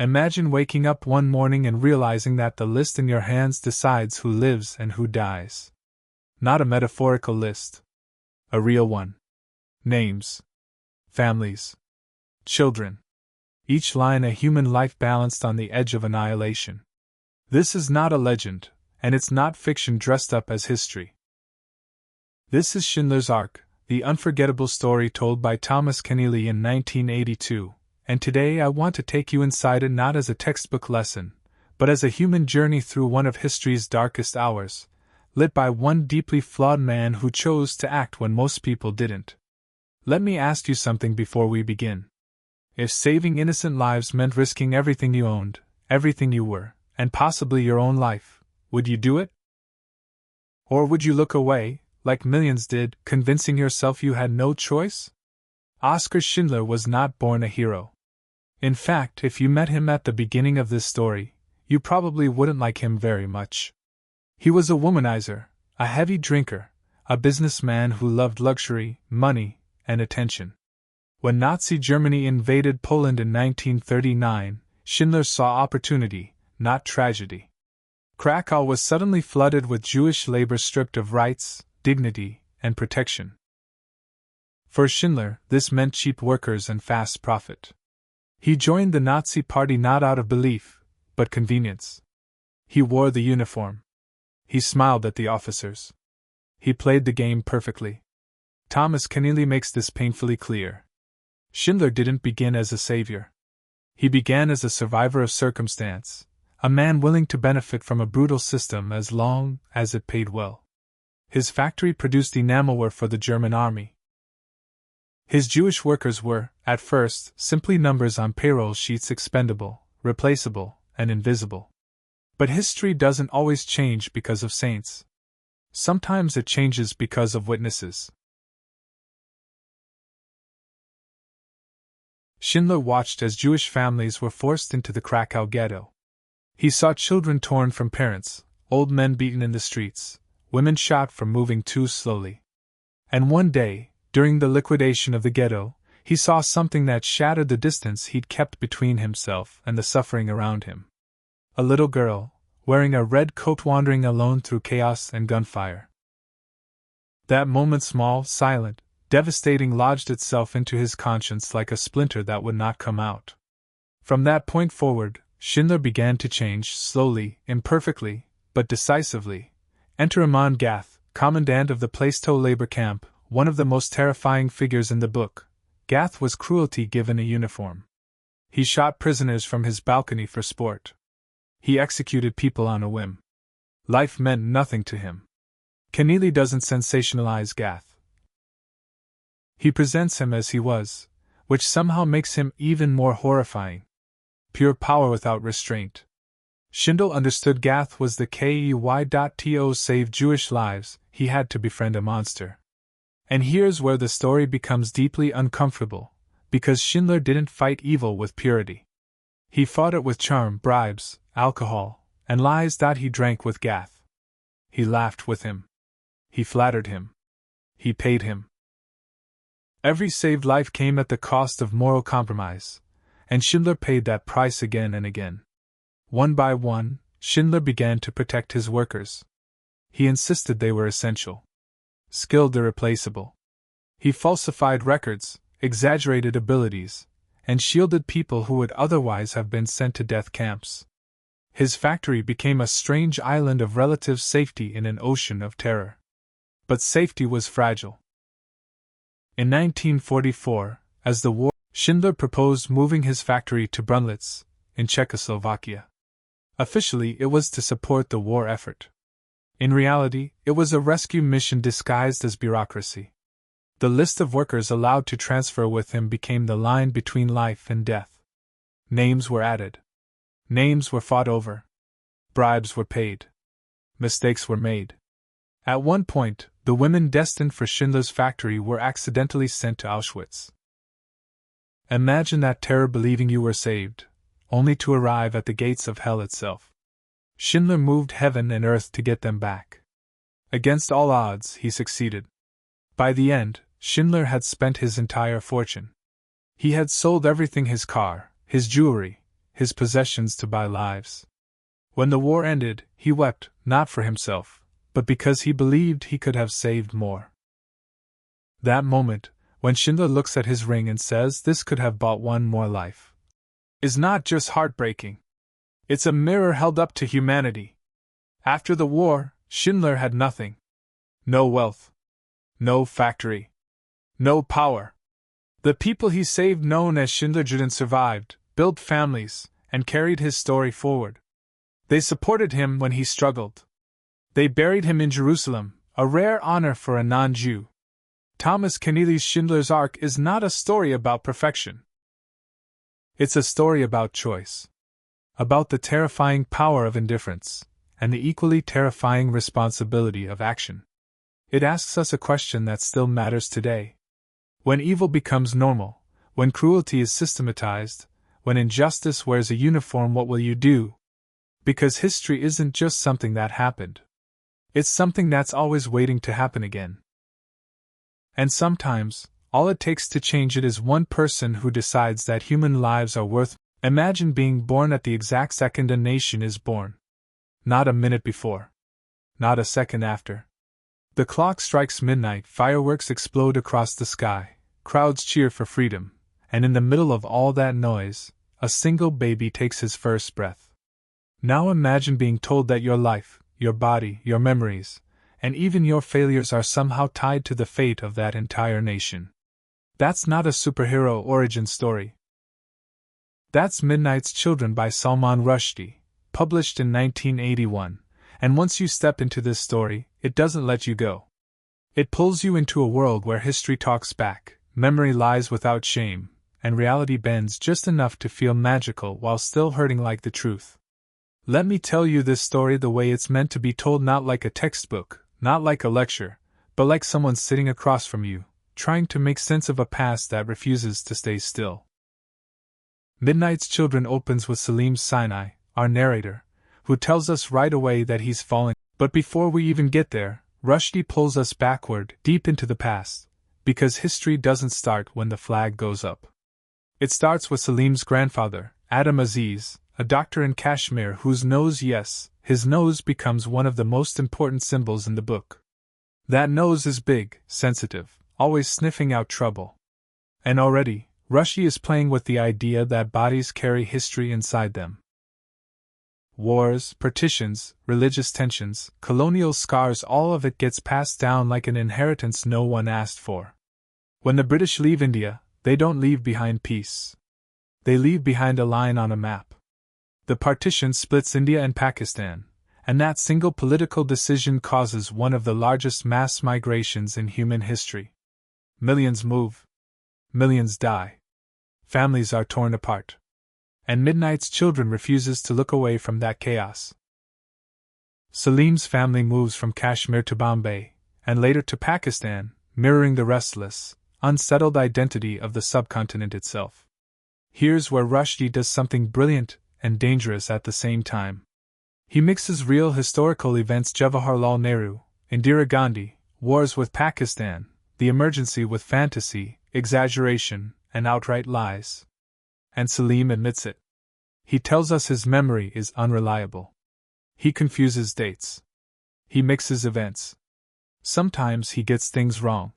Imagine waking up one morning and realizing that the list in your hands decides who lives and who dies. Not a metaphorical list. A real one. Names. Families. Children. Each line a human life balanced on the edge of annihilation. This is not a legend, and it's not fiction dressed up as history. This is Schindler's Ark, the unforgettable story told by Thomas Keneally in 1982, and today I want to take you inside it not as a textbook lesson, but as a human journey through one of history's darkest hours, lit by one deeply flawed man who chose to act when most people didn't. Let me ask you something before we begin. If saving innocent lives meant risking everything you owned, everything you were, and possibly your own life, would you do it? Or would you look away, like millions did, convincing yourself you had no choice? Oskar Schindler was not born a hero. In fact, if you met him at the beginning of this story, you probably wouldn't like him very much. He was a womanizer, a heavy drinker, a businessman who loved luxury, money, and attention. When Nazi Germany invaded Poland in 1939, Schindler saw opportunity, not tragedy. Krakow was suddenly flooded with Jewish labor stripped of rights, dignity, and protection. For Schindler, this meant cheap workers and fast profit. He joined the Nazi Party not out of belief, but convenience. He wore the uniform. He smiled at the officers. He played the game perfectly. Thomas Keneally makes this painfully clear. Schindler didn't begin as a savior. He began as a survivor of circumstance, a man willing to benefit from a brutal system as long as it paid well. His factory produced enamelware for the German army. His Jewish workers were, at first, simply numbers on payroll sheets, expendable, replaceable, and invisible. But history doesn't always change because of saints. Sometimes it changes because of witnesses. Schindler watched as Jewish families were forced into the Krakow ghetto. He saw children torn from parents, old men beaten in the streets, women shot for moving too slowly. And one day, during the liquidation of the ghetto, he saw something that shattered the distance he'd kept between himself and the suffering around him. A little girl, wearing a red coat, wandering alone through chaos and gunfire. That moment, small, silent, devastating, lodged itself into his conscience like a splinter that would not come out. From that point forward, Schindler began to change, slowly, imperfectly, but decisively. Enter Amon Gath, commandant of the Plaistow labor camp, one of the most terrifying figures in the book. Gath was cruelty given a uniform. He shot prisoners from his balcony for sport. He executed people on a whim. Life meant nothing to him. Keneally doesn't sensationalize Gath. He presents him as he was, which somehow makes him even more horrifying. Pure power without restraint. Schindler understood Gath was the KEY.to save Jewish lives, he had to befriend a monster. And here's where the story becomes deeply uncomfortable, because Schindler didn't fight evil with purity. He fought it with charm, bribes, alcohol, and lies. He drank with Gath. He laughed with him. He flattered him. He paid him. Every saved life came at the cost of moral compromise, and Schindler paid that price again and again. One by one, Schindler began to protect his workers. He insisted they were essential, skilled, irreplaceable. He falsified records, exaggerated abilities, and shielded people who would otherwise have been sent to death camps. His factory became a strange island of relative safety in an ocean of terror. But safety was fragile. In 1944, as the war, Schindler proposed moving his factory to Brunlitz, in Czechoslovakia. Officially, it was to support the war effort. In reality, it was a rescue mission disguised as bureaucracy. The list of workers allowed to transfer with him became the line between life and death. Names were added. Names were fought over. Bribes were paid. Mistakes were made. At one point, the women destined for Schindler's factory were accidentally sent to Auschwitz. Imagine that terror, believing you were saved, only to arrive at the gates of hell itself. Schindler moved heaven and earth to get them back. Against all odds, he succeeded. By the end, Schindler had spent his entire fortune. He had sold everything: his car, his jewelry, his possessions to buy lives. When the war ended, he wept, not for himself, but because he believed he could have saved more. That moment, when Schindler looks at his ring and says this could have bought one more life, is not just heartbreaking. It's a mirror held up to humanity. After the war, Schindler had nothing. No wealth. No factory. No power. The people he saved, known as Schindlerjuden, survived, built families, and carried his story forward. They supported him when he struggled. They buried him in Jerusalem, a rare honor for a non-Jew. Thomas Keneally's Schindler's Ark is not a story about perfection. It's a story about choice. About the terrifying power of indifference, and the equally terrifying responsibility of action. It asks us a question that still matters today. When evil becomes normal, when cruelty is systematized, when injustice wears a uniform, what will you do? Because history isn't just something that happened. It's something that's always waiting to happen again. And sometimes, all it takes to change it is one person who decides that human lives are worth. Imagine being born at the exact second a nation is born. Not a minute before. Not a second after. The clock strikes midnight, fireworks explode across the sky, crowds cheer for freedom, and in the middle of all that noise, a single baby takes his first breath. Now imagine being told that your life, your body, your memories, and even your failures are somehow tied to the fate of that entire nation. That's not a superhero origin story. That's Midnight's Children by Salman Rushdie, published in 1981, and once you step into this story, it doesn't let you go. It pulls you into a world where history talks back, memory lies without shame, and reality bends just enough to feel magical while still hurting like the truth. Let me tell you this story the way it's meant to be told, not like a textbook, not like a lecture, but like someone sitting across from you, trying to make sense of a past that refuses to stay still. Midnight's Children opens with Salim Sinai, our narrator, who tells us right away that he's fallen. But before we even get there, Rushdie pulls us backward, deep into the past, because history doesn't start when the flag goes up. It starts with Salim's grandfather, Adam Aziz, a doctor in Kashmir whose nose, yes, his nose becomes one of the most important symbols in the book. That nose is big, sensitive, always sniffing out trouble. And already, Rushdie is playing with the idea that bodies carry history inside them. Wars, partitions, religious tensions, colonial scars, all of it gets passed down like an inheritance no one asked for. When the British leave India, they don't leave behind peace. They leave behind a line on a map. The partition splits India and Pakistan, and that single political decision causes one of the largest mass migrations in human history. Millions move. Millions die. Families are torn apart. And Midnight's Children refuses to look away from that chaos. Salim's family moves from Kashmir to Bombay, and later to Pakistan, mirroring the restless, unsettled identity of the subcontinent itself. Here's where Rushdie does something brilliant and dangerous at the same time. He mixes real historical events, Jawaharlal Nehru, Indira Gandhi, wars with Pakistan, the emergency with fantasy, exaggeration, and outright lies. And Salim admits it. He tells us his memory is unreliable. He confuses dates. He mixes events. Sometimes he gets things wrong.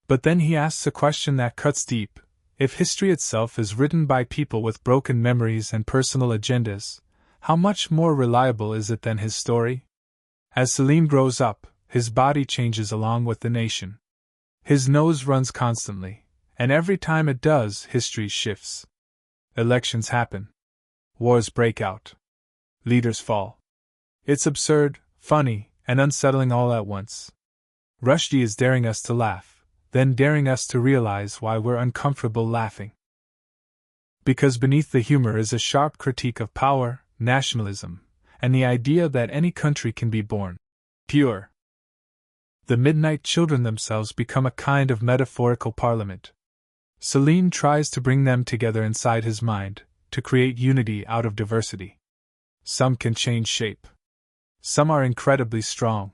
But then he asks a question that cuts deep. If history itself is written by people with broken memories and personal agendas, how much more reliable is it than his story? As Salim grows up, his body changes along with the nation. His nose runs constantly, and every time it does, history shifts. Elections happen. Wars break out. Leaders fall. It's absurd, funny, and unsettling all at once. Rushdie is daring us to laugh, then daring us to realize why we're uncomfortable laughing. Because beneath the humor is a sharp critique of power, nationalism, and the idea that any country can be born pure. The Midnight Children themselves become a kind of metaphorical parliament. Salim tries to bring them together inside his mind, to create unity out of diversity. Some can change shape. Some are incredibly strong.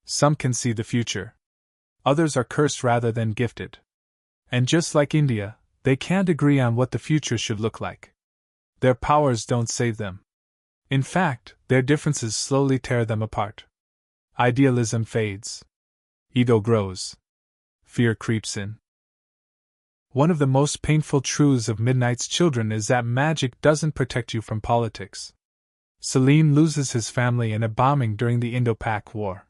Some can see the future. Others are cursed rather than gifted. And just like India, they can't agree on what the future should look like. Their powers don't save them. In fact, their differences slowly tear them apart. Idealism fades. Ego grows. Fear creeps in. One of the most painful truths of Midnight's Children is that magic doesn't protect you from politics. Salim loses his family in a bombing during the Indo-Pak War.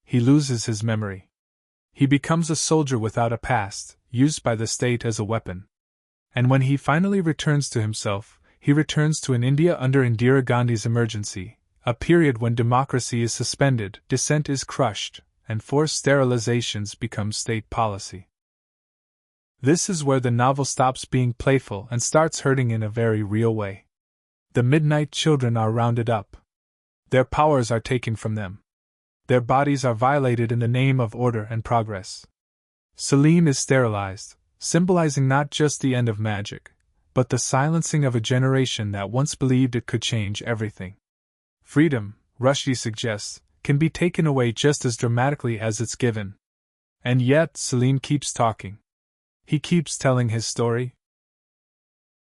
He loses his memory. He becomes a soldier without a past, used by the state as a weapon. And when he finally returns to himself, he returns to an India under Indira Gandhi's emergency, a period when democracy is suspended, dissent is crushed, and forced sterilizations become state policy. This is where the novel stops being playful and starts hurting in a very real way. The Midnight Children are rounded up. Their powers are taken from them. Their bodies are violated in the name of order and progress. Salim is sterilized, symbolizing not just the end of magic, but the silencing of a generation that once believed it could change everything. Freedom, Rushdie suggests, can be taken away just as dramatically as it's given. And yet Salim keeps talking. He keeps telling his story.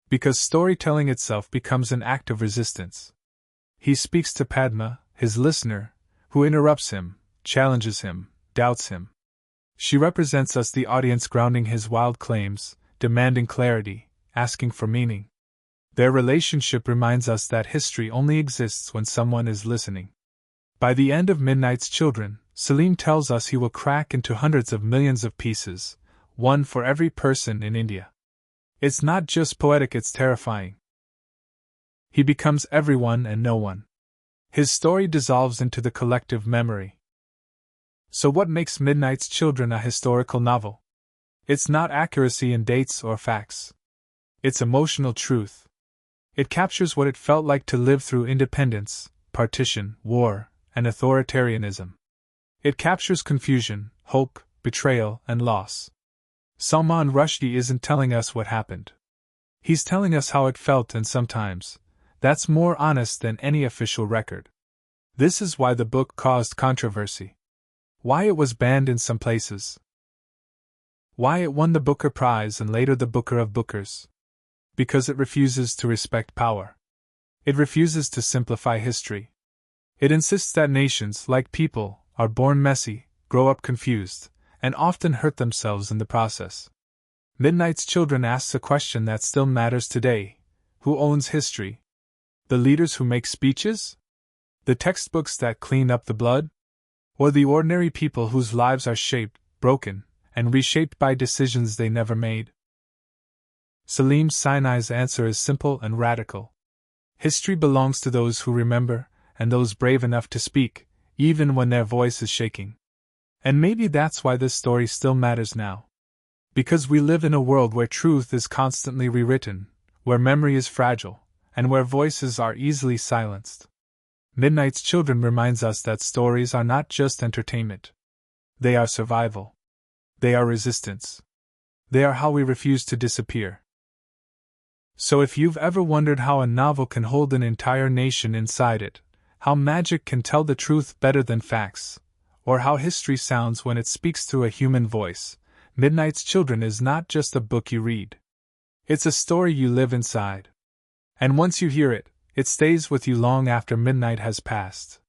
Because storytelling itself becomes an act of resistance. He speaks to Padma, his listener, who interrupts him, challenges him, doubts him. She represents us, the audience, grounding his wild claims, demanding clarity, asking for meaning. Their relationship reminds us that history only exists when someone is listening. By the end of Midnight's Children, Salim tells us he will crack into hundreds of millions of pieces, one for every person in India. It's not just poetic, it's terrifying. He becomes everyone and no one. His story dissolves into the collective memory. So what makes Midnight's Children a historical novel? It's not accuracy in dates or facts. It's emotional truth. It captures what it felt like to live through independence, partition, war, and authoritarianism. It captures confusion, hope, betrayal, and loss. Salman Rushdie isn't telling us what happened. He's telling us how it felt, and sometimes, that's more honest than any official record. This is why the book caused controversy. Why it was banned in some places. Why it won the Booker Prize and later the Booker of Bookers. Because it refuses to respect power. It refuses to simplify history. It insists that nations, like people, are born messy, grow up confused, and often hurt themselves in the process. Midnight's Children asks a question that still matters today: who owns history? The leaders who make speeches? The textbooks that clean up the blood? Or the ordinary people whose lives are shaped, broken, and reshaped by decisions they never made? Salim Sinai's answer is simple and radical. History belongs to those who remember, and those brave enough to speak, even when their voice is shaking. And maybe that's why this story still matters now. Because we live in a world where truth is constantly rewritten, where memory is fragile, and where voices are easily silenced. Midnight's Children reminds us that stories are not just entertainment. They are survival. They are resistance. They are how we refuse to disappear. So if you've ever wondered how a novel can hold an entire nation inside it, how magic can tell the truth better than facts, or how history sounds when it speaks through a human voice, Midnight's Children is not just a book you read. It's a story you live inside. And once you hear it, it stays with you long after midnight has passed.